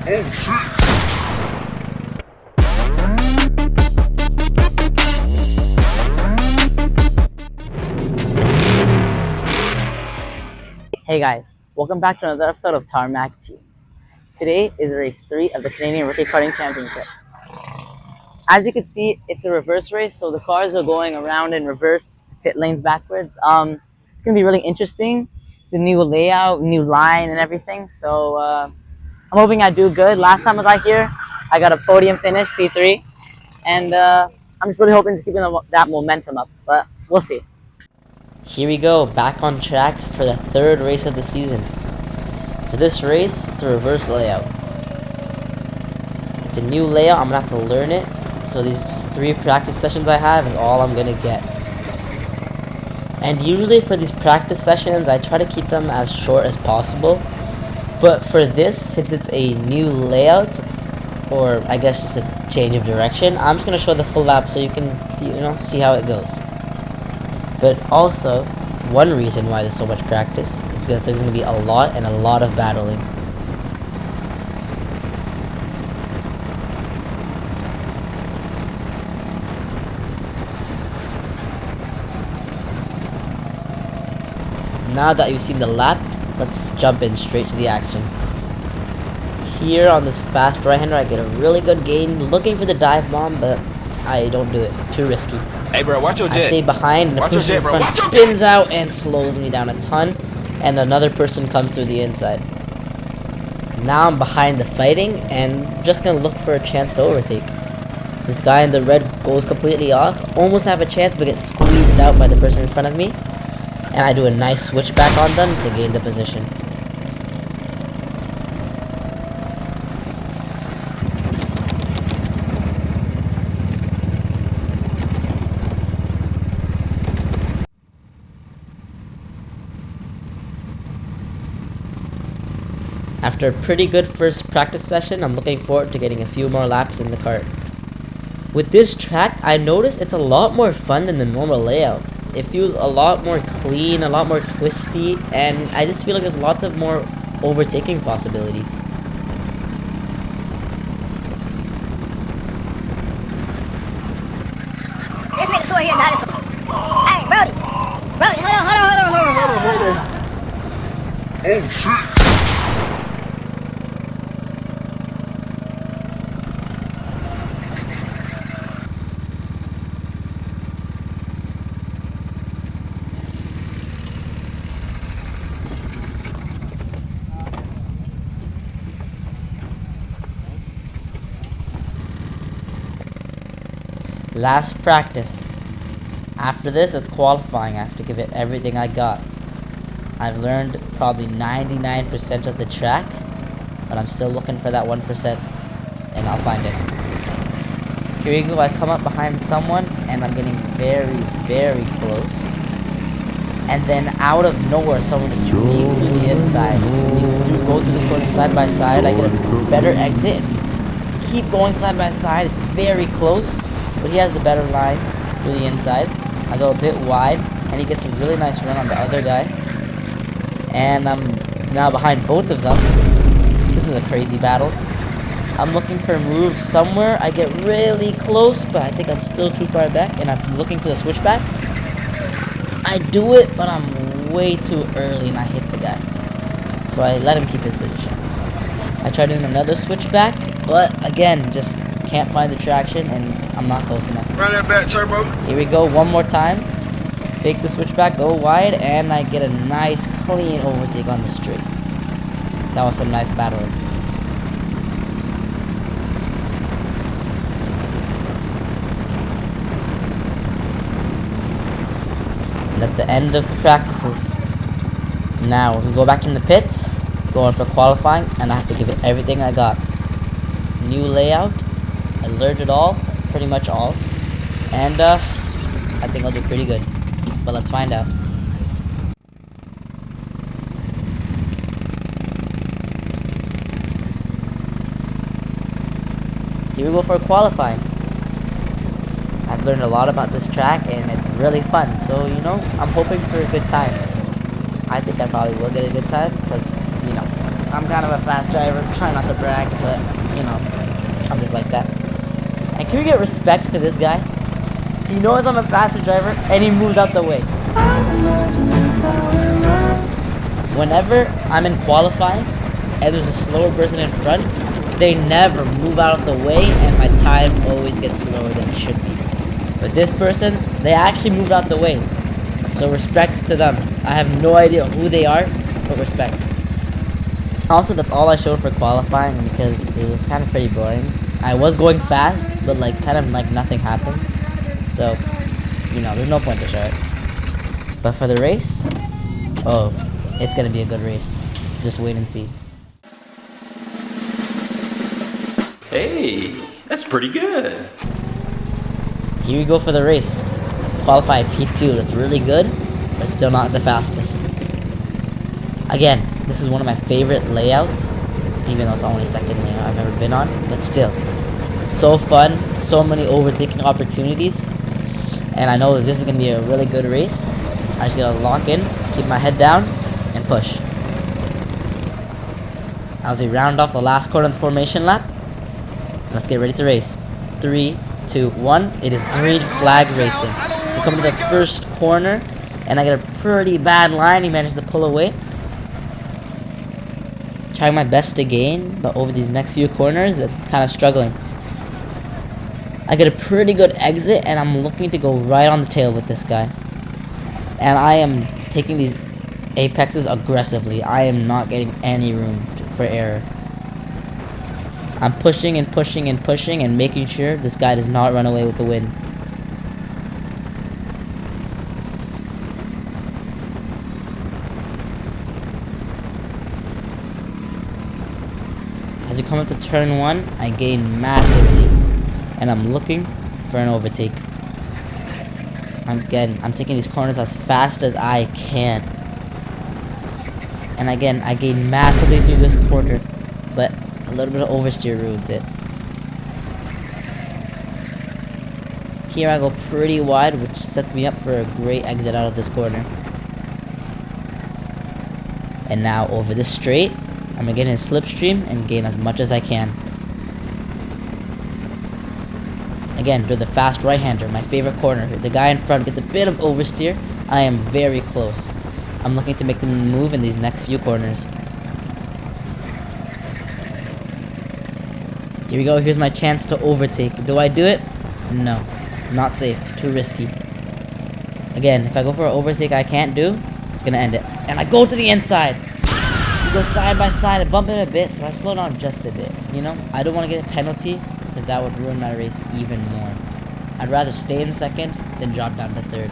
Hey guys, welcome back to another episode of Tarmac Team. Today is race 3 of the Canadian Rookie Karting Championship. As you can see, it's a reverse race, so the cars are going around in reverse, pit lanes backwards. It's going to be really interesting. It's a new layout, new line and everything, so I'm hoping I do good. Last time I was out here, I got a podium finish, P3, and I'm just really hoping to keep that momentum up, but we'll see. Here we go, back on track for the third race of the season. For this race, it's a reverse layout. It's a new layout, I'm going to have to learn it. So these 3 practice sessions I have is all I'm going to get. And usually for these practice sessions, I try to keep them as short as possible. But for this, since it's a new layout, or I guess just a change of direction, I'm just going to show the full lap so you can see how it goes. But also, one reason why there's so much practice is because there's going to be a lot of battling. Now that you've seen the lap, let's jump in straight to the action. Here on this fast right-hander, I get a really good gain, looking for the dive bomb, but I don't do it. Too risky. Hey bro, watch your jet. I stay behind, and the person in front spins out and slows me down a ton, and another person comes through the inside. Now I'm behind the fighting, and just gonna look for a chance to overtake. This guy in the red goes completely off, almost have a chance, but gets squeezed out by the person in front of me, and I do a nice switchback on them to gain the position. After a pretty good first practice session, I'm looking forward to getting a few more laps in the kart. With this track, I noticed it's a lot more fun than the normal layout. It feels a lot more clean, a lot more twisty, and I just feel like there's lots of more overtaking possibilities. Hey, Brody, hold on. Oh shit. Last practice. After this, it's qualifying. I have to give it everything I got. I've learned probably 99% of the track, but I'm still looking for that 1%, and I'll find it. Here you go, I come up behind someone, and I'm getting very, very close. And then out of nowhere, someone just sneaks through the inside. When we go through this corner side by side, I get a better exit. Keep going side by side, it's very close, but he has the better line through the inside. I go a bit wide, and he gets a really nice run on the other guy. And I'm now behind both of them. This is a crazy battle. I'm looking for a move somewhere. I get really close, but I think I'm still too far back, and I'm looking for the switchback. I do it, but I'm way too early, and I hit the guy. So I let him keep his position. I try doing another switchback, but again, just can't find the traction, and I'm not close enough. Run that back turbo. Here we go, one more time. Fake the switchback, go wide, and I get a nice clean overtake on the straight. That was some nice battling. And that's the end of the practices. Now we can go back in the pits, going for qualifying, and I have to give it everything I got. New layout, I learned it all, pretty much all, and I think I'll do pretty good. But let's find out. Here we go for qualifying. I've learned a lot about this track and it's really fun, so I'm hoping for a good time. I think I probably will get a good time because I'm kind of a fast driver. Try not to brag, but, you know, I'm just like that. And can we get respect to this guy? He knows I'm a faster driver, and he moves out the way. Whenever I'm in qualifying, and there's a slower person in front, they never move out of the way, and my time always gets slower than it should be. But this person, they actually moved out the way. So respects to them. I have no idea who they are, but respects. Also, that's all I showed for qualifying because it was kind of pretty boring. I was going fast, but like kind of like nothing happened. So, you know, there's no point to show it. But for the race, oh, it's gonna be a good race. Just wait and see. Hey, that's pretty good. Here we go for the race. Qualify P2. That's really good, but still not the fastest. Again, this is one of my favorite layouts, even though it's only the second layout I've ever been on, but still. So fun, so many overtaking opportunities, and I know that this is going to be a really good race. I just gotta lock in, keep my head down, and push. As we round off the last corner of the formation lap, let's get ready to race. 3, 2, 1. It is green flag racing. We come to the first corner, and I get a pretty bad line. He managed to pull away. Trying my best to gain, but over these next few corners, I'm kind of struggling. I get a pretty good exit, and I'm looking to go right on the tail with this guy. And I am taking these apexes aggressively. I am not getting any room for error. I'm pushing and pushing and pushing and making sure this guy does not run away with the win. As you come up to turn 1, I gain massively, and I'm looking for an overtake. I'm taking these corners as fast as I can. And again, I gain massively through this corner, but a little bit of oversteer ruins it. Here I go pretty wide, which sets me up for a great exit out of this corner. And now over this straight, I'm gonna get in a slipstream and gain as much as I can. Again, do the fast right-hander, my favorite corner. The guy in front gets a bit of oversteer. I am very close. I'm looking to make them move in these next few corners. Here we go, here's my chance to overtake. Do I do it? No. Not safe. Too risky. Again, if I go for an overtake I can't do, it's gonna end it. And I go to the inside! We go side by side, I bump it a bit, so I slow down just a bit. You know, I don't want to get a penalty, because that would ruin my race even more. I'd rather stay in second than drop down to third.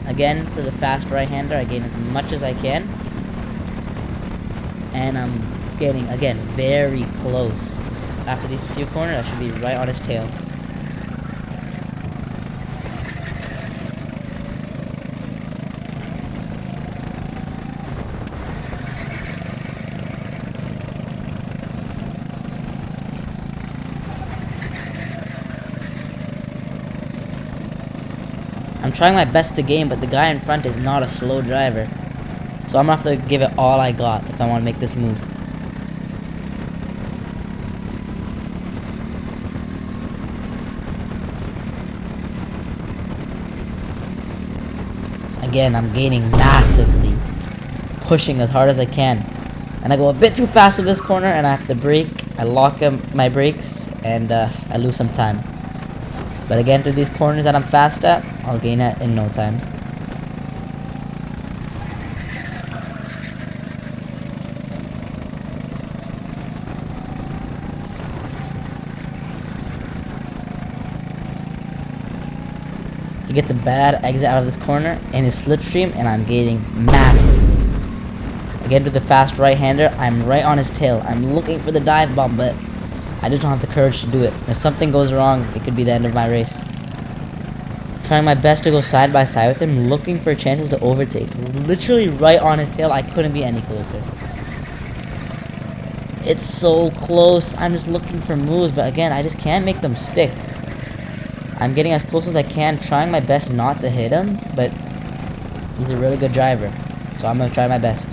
Again, to the fast right-hander, I gain as much as I can. And I'm getting, again, very close. After these few corners, I should be right on his tail. I'm trying my best to gain, but the guy in front is not a slow driver. So I'm gonna have to give it all I got if I want to make this move. Again, I'm gaining massively, pushing as hard as I can. And I go a bit too fast with this corner, and I have to brake. I lock my brakes, and I lose some time. But again, through these corners that I'm fast at, I'll gain it in no time. He gets a bad exit out of this corner in his slipstream, and I'm gaining massively. Again, to the fast right-hander, I'm right on his tail. I'm looking for the dive bomb, but I just don't have the courage to do it. If something goes wrong, it could be the end of my race. Trying my best to go side by side with him, looking for chances to overtake. Literally right on his tail, I couldn't be any closer. It's so close. I'm just looking for moves, but again, I just can't make them stick. I'm getting as close as I can, trying my best not to hit him, but he's a really good driver, so I'm going to try my best.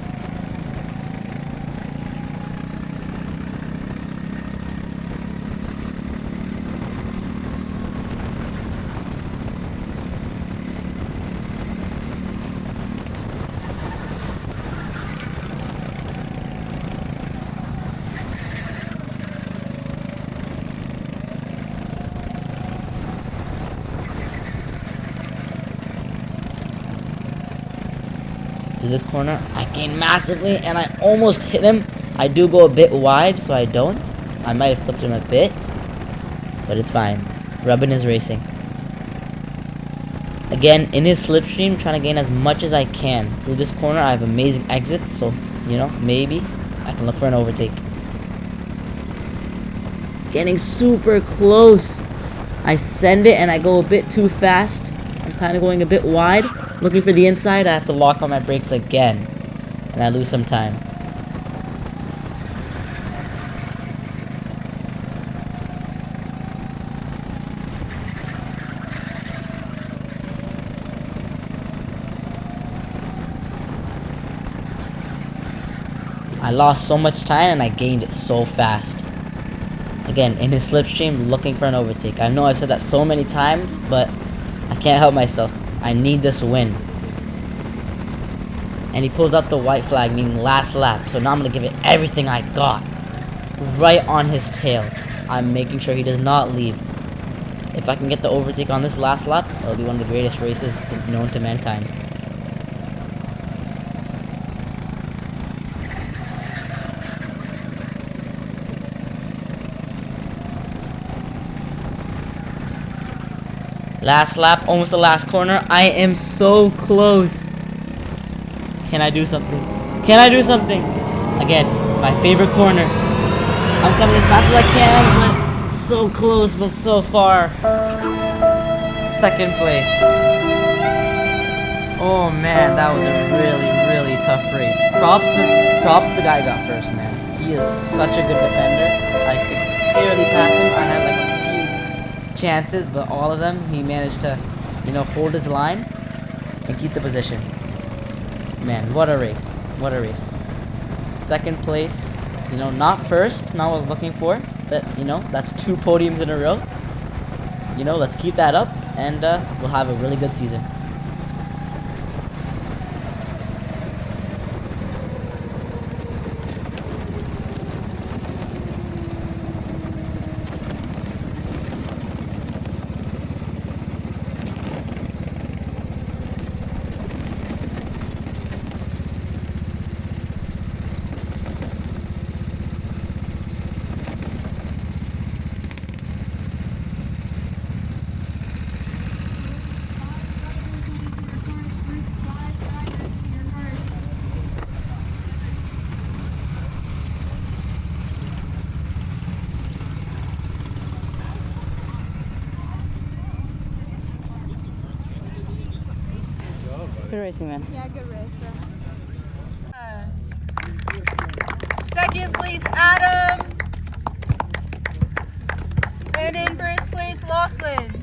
through this corner. I gain massively, and I almost hit him. I do go a bit wide, so I don't. I might have clipped him a bit, but it's fine. Rubbin is racing. Again, in his slipstream, trying to gain as much as I can. Through this corner, I have amazing exits, so, you know, maybe I can look for an overtake. Getting super close. I send it, and I go a bit too fast. I'm kind of going a bit wide. Looking for the inside, I have to lock on my brakes again, and I lose some time. I lost so much time and I gained it so fast. Again, in his slipstream, looking for an overtake. I know I've said that so many times, but I can't help myself. I need this win. And he pulls out the white flag, meaning last lap. So now I'm going to give it everything I got. Right on his tail. I'm making sure he does not leave. If I can get the overtake on this last lap, it'll be one of the greatest races known to mankind. Last lap, almost the last corner. I am so close. Can I do something? Can I do something? Again, my favorite corner. I'm coming as fast as I can, but so close, but so far. Second place. Oh man, that was a really, really tough race. Props to the guy who got first, man. He is such a good defender. I could barely pass him. I had like a chances, but all of them he managed to, you know, hold his line and keep the position. Man, what a race. What a race. Second place, you know, not first, not what I was looking for, but you know, that's 2 podiums in a row. You know, let's keep that up and we'll have a really good season. Good racing, man. Yeah, good race. Second place, Adam. And in first place, Lachlan.